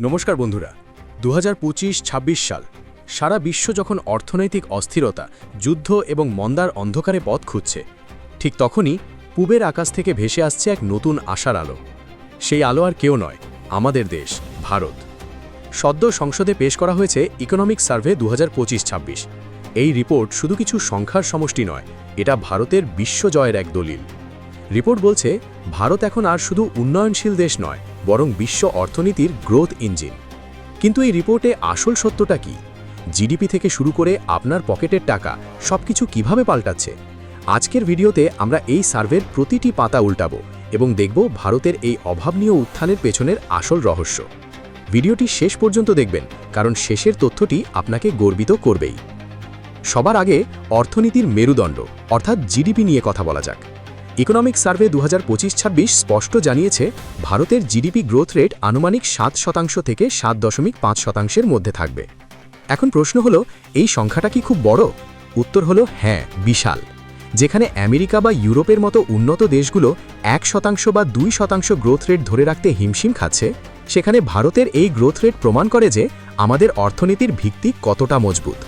নমস্কার বন্ধুরা, 2025-26 সাল সারা বিশ্ব যখন অর্থনৈতিক অস্থিরতা, যুদ্ধ এবং মন্দার অন্ধকারে পথ খুঁজছে, ঠিক তখনই পূবের আকাশ থেকে ভেসে আসছে এক নতুন আশার আলো। সেই আলো আর কেউ নয়, আমাদের দেশ ভারত। সদ্য সংসদে পেশ করা হয়েছে ইকোনমিক সার্ভে 2025-26। এই রিপোর্ট শুধু কিছু সংখ্যার সমষ্টি নয়, এটা ভারতের বিশ্বজয়ের এক দলিল। রিপোর্ট বলছে ভারত এখন আর শুধু উন্নয়নশীল দেশ নয়, বরং বিশ্ব অর্থনীতির গ্রোথ ইঞ্জিন। কিন্তু এই রিপোর্টে আসল সত্যটা কি? জিডিপি থেকে শুরু করে আপনার পকেটের টাকা সবকিছু কিভাবে পাল্টাচ্ছে? আজকের ভিডিওতে আমরা এই সার্ভের প্রতিটি পাতা উল্টাবো এবং দেখব ভারতের এই অভাবনীয় উত্থানের পেছনের আসল রহস্য। ভিডিওটি শেষ পর্যন্ত দেখবেন, কারণ শেষের তথ্যটি আপনাকে গর্বিত করবেই। সবার আগে অর্থনীতির মেরুদণ্ড অর্থাৎ জিডিপি নিয়ে কথা বলা যাক। ইকোনমিক সার্ভে 2025-26 স্পষ্ট জানিয়েছে ভারতের জিডিপি গ্রোথ রেট আনুমানিক 7% থেকে 7.5%-এর মধ্যে থাকবে। এখন প্রশ্ন হলো, এই সংখ্যাটা কি খুব বড়? উত্তর হলো হ্যাঁ, বিশাল। যেখানে আমেরিকা বা ইউরোপের মতো উন্নত দেশগুলো 1% বা 2% গ্রোথ রেট ধরে রাখতে হিমশিম খাচ্ছে, সেখানে ভারতের এই গ্রোথ রেট প্রমাণ করে যে আমাদের অর্থনীতির ভিত্তি কতটা মজবুত।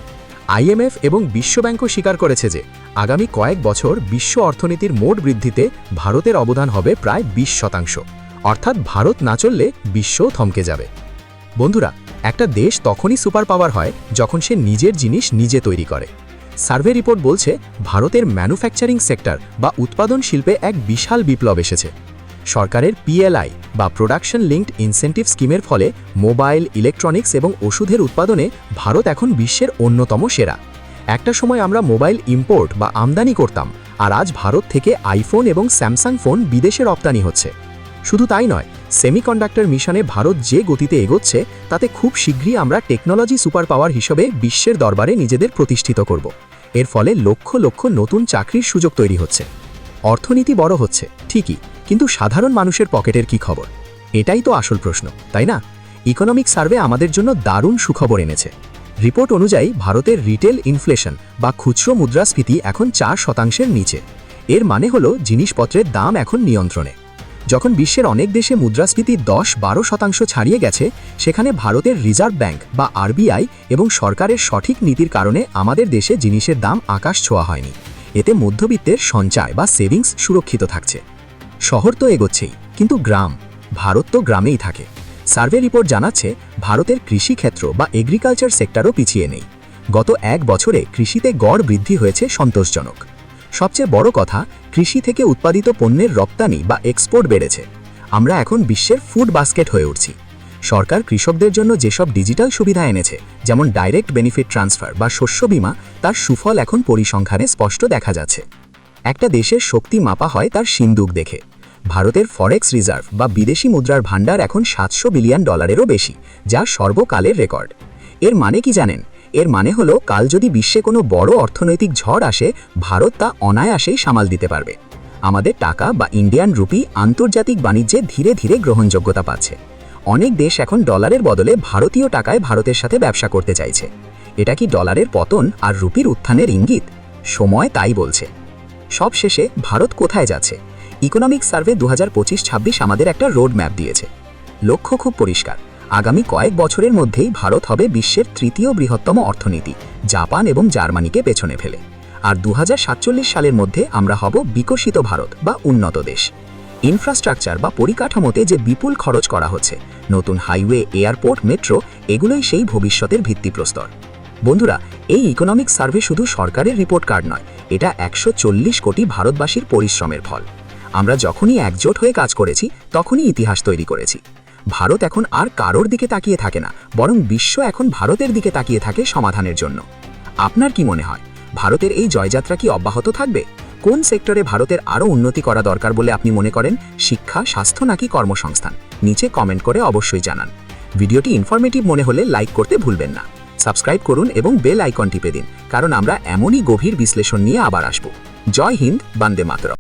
আইএমএফ এবং বিশ্বব্যাংকও স্বীকার করেছে যে আগামী কয়েক বছর বিশ্ব অর্থনীতির মোট বৃদ্ধিতে ভারতের অবদান হবে প্রায় 20%। অর্থাৎ ভারত না চললে বিশ্বও থমকে যাবে। বন্ধুরা, একটা দেশ তখনই সুপার পাওয়ার হয় যখন সে নিজের জিনিস নিজে তৈরি করে। সার্ভে রিপোর্ট বলছে ভারতের ম্যানুফ্যাকচারিং সেক্টর বা উৎপাদন শিল্পে এক বিশাল বিপ্লব এসেছে। সরকারের পিএলআই বা প্রোডাকশন লিঙ্কড ইনসেন্টিভ স্কিমের ফলে মোবাইল, ইলেকট্রনিক্স এবং ওষুধের উৎপাদনে ভারত এখন বিশ্বের অন্যতম সেরা। একটা সময় আমরা মোবাইল ইম্পোর্ট বা আমদানি করতাম, আর আজ ভারত থেকে আইফোন এবং স্যামসাং ফোন বিদেশে রপ্তানি হচ্ছে। শুধু তাই নয়, সেমিকন্ডাক্টর মিশনে ভারত যে গতিতে এগোচ্ছে, তাতে খুব শীঘ্রই আমরা টেকনোলজি সুপার পাওয়ার হিসেবে বিশ্বের দরবারে নিজেদের প্রতিষ্ঠিত করব। এর ফলে লক্ষ লক্ষ নতুন চাকরির সুযোগ তৈরি হচ্ছে। অর্থনীতি বড় হচ্ছে ঠিকই, কিন্তু সাধারণ মানুষের পকেটের কি খবর? এটাই তো আসল প্রশ্ন, তাই না? ইকোনমিক সার্ভে আমাদের জন্য দারুণ সুখবর এনেছে। রিপোর্ট অনুযায়ী ভারতের রিটেল ইনফ্লেশন বা খুচরো মুদ্রাস্ফীতি এখন 4%-এর নিচে। এর মানে হলো জিনিসপত্রের দাম এখন নিয়ন্ত্রণে। যখন বিশ্বের অনেক দেশে মুদ্রাস্ফীতি 10-12% ছাড়িয়ে গেছে, সেখানে ভারতের রিজার্ভ ব্যাংক বা আরবিআই এবং সরকারের সঠিক নীতির কারণে আমাদের দেশে জিনিসের দাম আকাশ ছোঁয়া হয়নি। এতে মধ্যবিত্তের সঞ্চয় বা সেভিংস সুরক্ষিত থাকছে। শহর তো এগোচ্ছেই, কিন্তু ভারত তো গ্রামেই থাকে। সার্ভে রিপোর্ট জানাচ্ছে ভারতের কৃষিক্ষেত্র বা এগ্রিকালচার সেক্টরও পিছিয়ে নেই। গত এক বছরে কৃষিতে গড় বৃদ্ধি হয়েছে সন্তোষজনক। সবচেয়ে বড় কথা, কৃষি থেকে উৎপাদিত পণ্যের রপ্তানি বা এক্সপোর্ট বেড়েছে। আমরা এখন বিশ্বের ফুড বাস্কেট হয়ে উঠছি। সরকার কৃষকদের জন্য যেসব ডিজিটাল সুবিধা এনেছে, যেমন ডাইরেক্ট বেনিফিট ট্রান্সফার বা শস্য বীমা, তার সুফল এখন পরিসংখ্যানে স্পষ্ট দেখা যাচ্ছে। একটা দেশের শক্তি মাপা হয় তার সিন্দুক দেখে। ভারতের ফরেক্স রিজার্ভ বা বিদেশি মুদ্রার ভাণ্ডার এখন $700 বিলিয়ন বেশি, যা সর্বকালের রেকর্ড। এর মানে কি জানেন? এর মানে হলো কাল যদি বিশ্বে কোনো বড় অর্থনৈতিক ঝড় আসে, ভারত তা অনায়াসেই সামাল দিতে পারবে। আমাদের টাকা বা ইন্ডিয়ান রুপি আন্তর্জাতিক বাণিজ্যে ধীরে ধীরে গ্রহণযোগ্যতা পাচ্ছে। অনেক দেশ এখন ডলারের বদলে ভারতীয় টাকায় ভারতের সাথে ব্যবসা করতে চাইছে। এটা কি ডলারের পতন আর রুপির উত্থানের ইঙ্গিত? সময় তাই বলছে। সবশেষে ভারত কোথায় যাচ্ছে? ইকোনমিক সার্ভে 2025-26 আমাদের একটা রোড ম্যাপ দিয়েছে। লক্ষ্য খুব পরিষ্কার, আগামী কয়েক বছরের মধ্যেই ভারত হবে বিশ্বের তৃতীয় বৃহত্তম অর্থনীতি, জাপান এবং জার্মানিকে পেছনে ফেলে। আর 2047 সালের মধ্যে আমরা হব বিকশিত ভারত বা উন্নত দেশ। ইনফ্রাস্ট্রাকচার বা পরিকাঠামোতে যে বিপুল খরচ করা হচ্ছে, নতুন হাইওয়ে, এয়ারপোর্ট, মেট্রো, এগুলোই সেই ভবিষ্যতের ভিত্তিপ্রস্তর। বন্ধুরা, এই ইকোনমিক সার্ভে শুধু সরকারের রিপোর্ট কার্ড নয়, এটা 140 কোটি ভারতবাসীর পরিশ্রমের ফল। আমরা যখনই একজোট হয়ে কাজ করেছি, তখনই ইতিহাস তৈরি করেছি। ভারত এখন আর কারোর দিকে তাকিয়ে থাকে না, বরং বিশ্ব এখন ভারতের দিকে তাকিয়ে থাকে সমাধানের জন্য। আপনার কি মনে হয়, ভারতের এই জয়যাত্রা কি অব্যাহত থাকবে? কোন সেক্টরে ভারতের আরও উন্নতি করা দরকার বলে আপনি মনে করেন? শিক্ষা, স্বাস্থ্য নাকি কর্মসংস্থান? নিচে কমেন্ট করে অবশ্যই জানান। ভিডিওটি ইনফরমেটিভ মনে হলে লাইক করতে ভুলবেন না। সাবস্ক্রাইব করুন এবং বেল আইকন টিপে দিন, কারণ আমরা এমনই গভীর বিশ্লেষণ নিয়ে আবার আসব। জয় হিন্দ, বন্দে মাতরম।